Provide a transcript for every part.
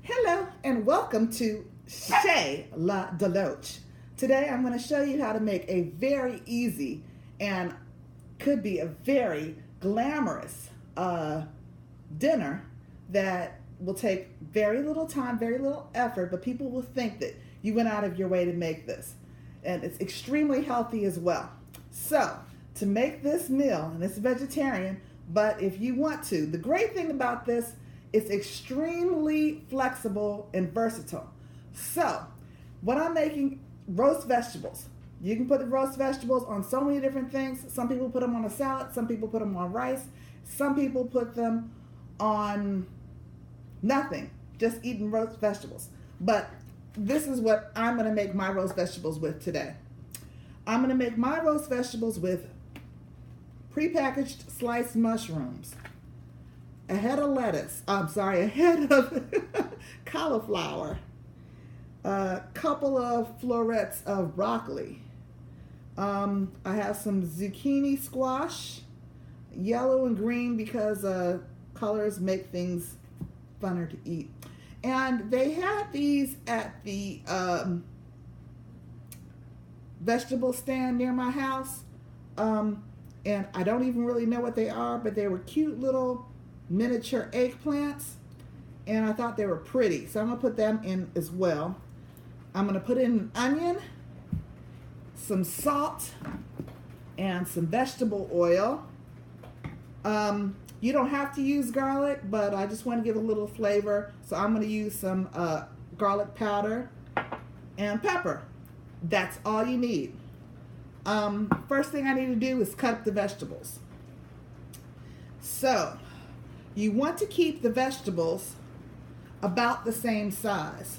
Hello and welcome to Chez La Deloach. Today I'm going to show you how to make a very easy and could be a very glamorous dinner that will take very little time, very little effort, but people will think that you went out of your way to make this. And it's extremely healthy as well. So, to make this meal, and it's vegetarian, but if you want to, the great thing about this, it's extremely flexible and versatile. So, what I'm making, roast vegetables. You can put the roast vegetables on so many different things. Some people put them on a salad, some people put them on rice, some people put them on nothing, just eating roast vegetables. But this is what I'm going to make my roast vegetables with today. I'm going to make my roast vegetables with prepackaged sliced mushrooms, a head of lettuce, a head of cauliflower, a couple of florets of broccoli. I have some zucchini squash, yellow and green because colors make things funner to eat. And they had these at the vegetable stand near my house. And I don't even really know what they are, but they were cute little miniature eggplants. And I thought they were pretty. So I'm going to put them in as well. I'm going to put in an onion, some salt, and some vegetable oil. You don't have to use garlic, but I just want to give a little flavor. So I'm going to use some garlic powder and pepper. That's all you need. First thing I need to do is cut up the vegetables. So, you want to keep the vegetables about the same size.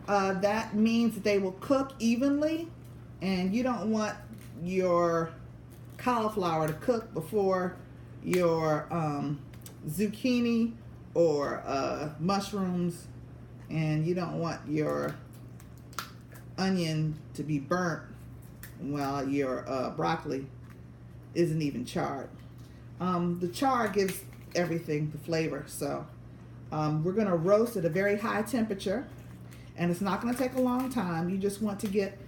That means that they will cook evenly, and you don't want your cauliflower to cook before your zucchini or mushrooms, and you don't want your onion to be burnt while your broccoli isn't even charred. The char gives everything the flavor, so we're going to roast at a very high temperature, and it's not going to take a long time. You just want to get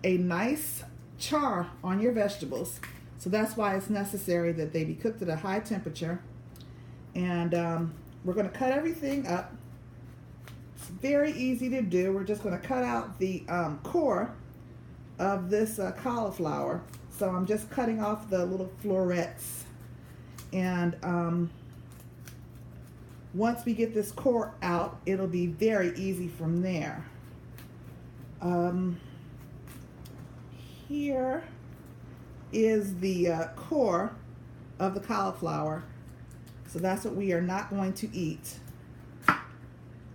a nice char on your vegetables, so that's why it's necessary that they be cooked at a high temperature. And we're going to cut everything up. It's very easy to do. We're just going to cut out the core of this cauliflower. So I'm just cutting off the little florets. And once we get this core out, it'll be very easy from there. Here is the core of the cauliflower. So that's what we are not going to eat.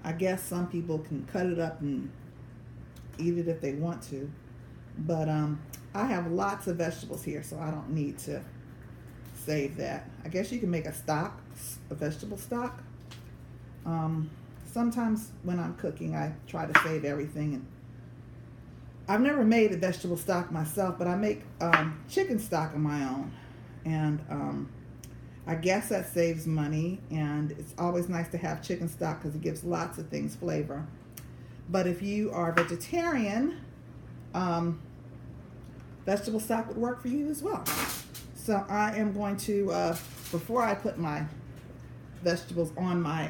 I guess some people can cut it up and eat it if they want to. But I have lots of vegetables here, so I don't need to save that. I guess you can make a stock, a vegetable stock. Sometimes when I'm cooking, I try to save everything. And I've never made a vegetable stock myself, but I make chicken stock of my own. And I guess that saves money, and it's always nice to have chicken stock because it gives lots of things flavor. But if you are vegetarian, vegetable stock would work for you as well. So I am going to, before I put my vegetables on my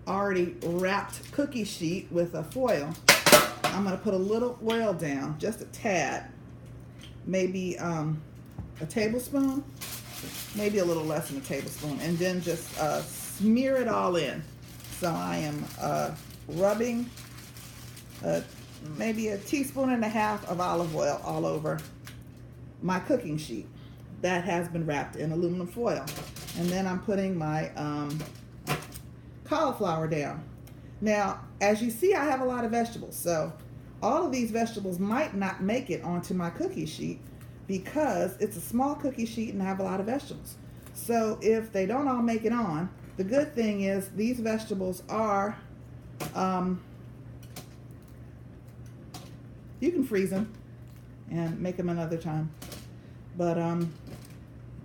already wrapped cookie sheet with a foil, I'm going to put a little oil down, just a tad, maybe a tablespoon, maybe a little less than a tablespoon, and then just smear it all in. So I am rubbing maybe a teaspoon and a half of olive oil all over my cooking sheet that has been wrapped in aluminum foil. And then I'm putting my cauliflower down. Now, as you see, I have a lot of vegetables, so all of these vegetables might not make it onto my cookie sheet because it's a small cookie sheet and I have a lot of vegetables. So if they don't all make it on, the good thing is these vegetables are you can freeze them and make them another time, but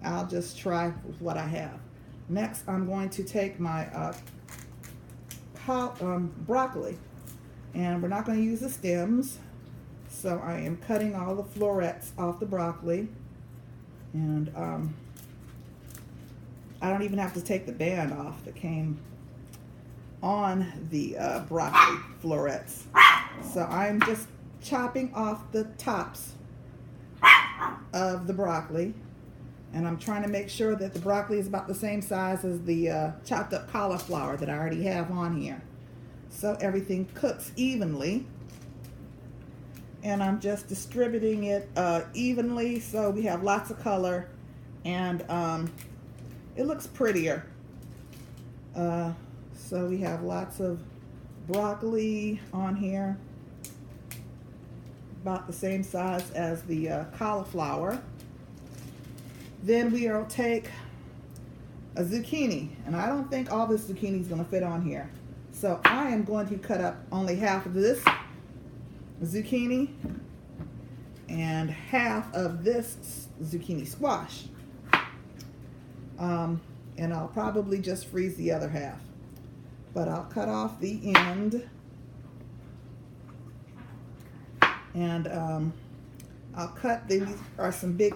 I'll just try with what I have. Next, I'm going to take my broccoli. And we're not going to use the stems. So I am cutting all the florets off the broccoli. And I don't even have to take the band off that came on the broccoli florets. So I'm just chopping off the tops of the broccoli. And I'm trying to make sure that the broccoli is about the same size as the chopped up cauliflower that I already have on here. So everything cooks evenly. And I'm just distributing it evenly so we have lots of color and it looks prettier. So we have lots of broccoli on here, about the same size as the cauliflower. Then we'll take a zucchini, and I don't think all this zucchini is going to fit on here. So I am going to cut up only half of this zucchini and half of this zucchini squash. And I'll probably just freeze the other half. But I'll cut off the end. And I'll cut, these are some a big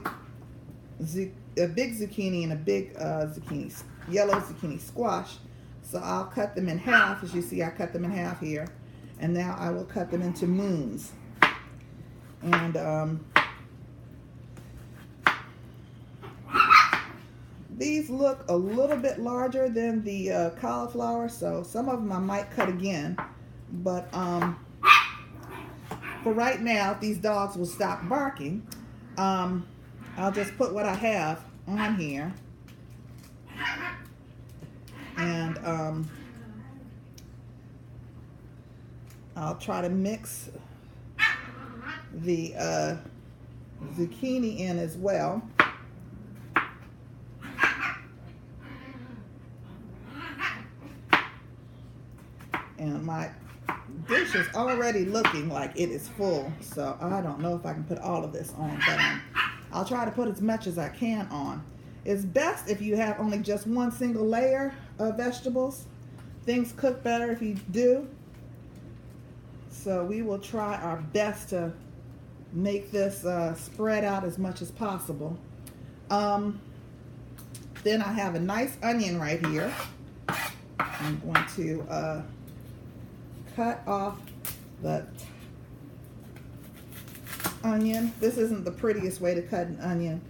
zucchini and a big yellow zucchini squash. So I'll cut them in half. As you see, I cut them in half here. And now I will cut them into moons. And these look a little bit larger than the cauliflower, so some of them I might cut again. But for right now, if these dogs will stop barking, I'll just put what I have on here. And I'll try to mix the zucchini in as well. And my dish is already looking like it is full, so I don't know if I can put all of this on, but I'll try to put as much as I can on. It's best if you have only just one single layer of vegetables. Things cook better if you do. So we will try our best to make this spread out as much as possible. Then I have a nice onion right here. I'm going to cut off the onion. This isn't the prettiest way to cut an onion,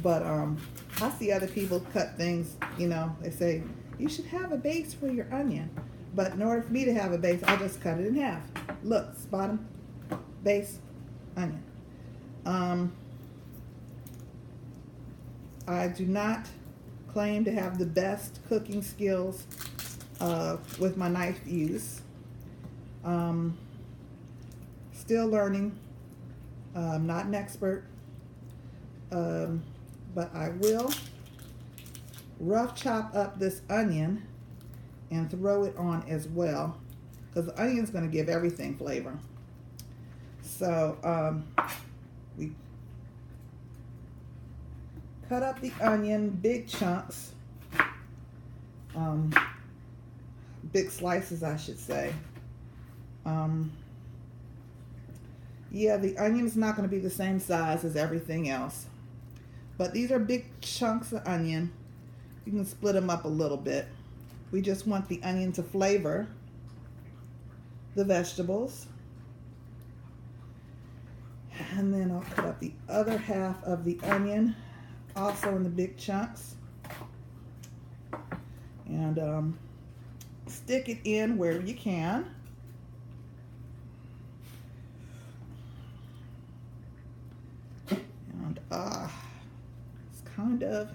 but I see other people cut things, you know, they say you should have a base for your onion, but in order for me to have a base, I just cut it in half. Look, bottom, base, onion. I do not claim to have the best cooking skills with my knife use. Still learning. I'm not an expert, but I will rough chop up this onion and throw it on as well, because the onion's going to give everything flavor. So we cut up the onion, big chunks, big slices I should say. Yeah, the onion is not going to be the same size as everything else, but these are big chunks of onion. You can split them up a little bit. We just want the onion to flavor the vegetables. And then I'll cut up the other half of the onion, also in the big chunks, and stick it in where you can. And it's kind of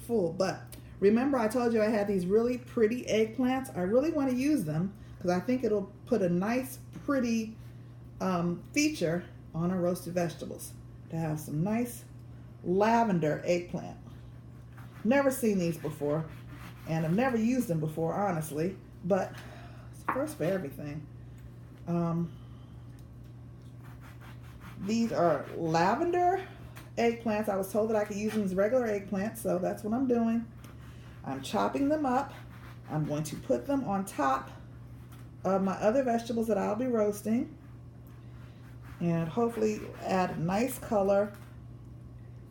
full, but remember I told you I had these really pretty eggplants. I really want to use them because I think it'll put a nice pretty feature on our roasted vegetables, to have some nice lavender eggplant. Never seen these before, and I've never used them before, honestly, but it's the first for everything. These are lavender eggplants. I was told that I could use them as regular eggplants, so that's what I'm doing. I'm chopping them up. I'm going to put them on top of my other vegetables that I'll be roasting, and hopefully add a nice color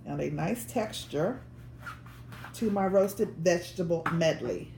and a nice texture to my roasted vegetable medley.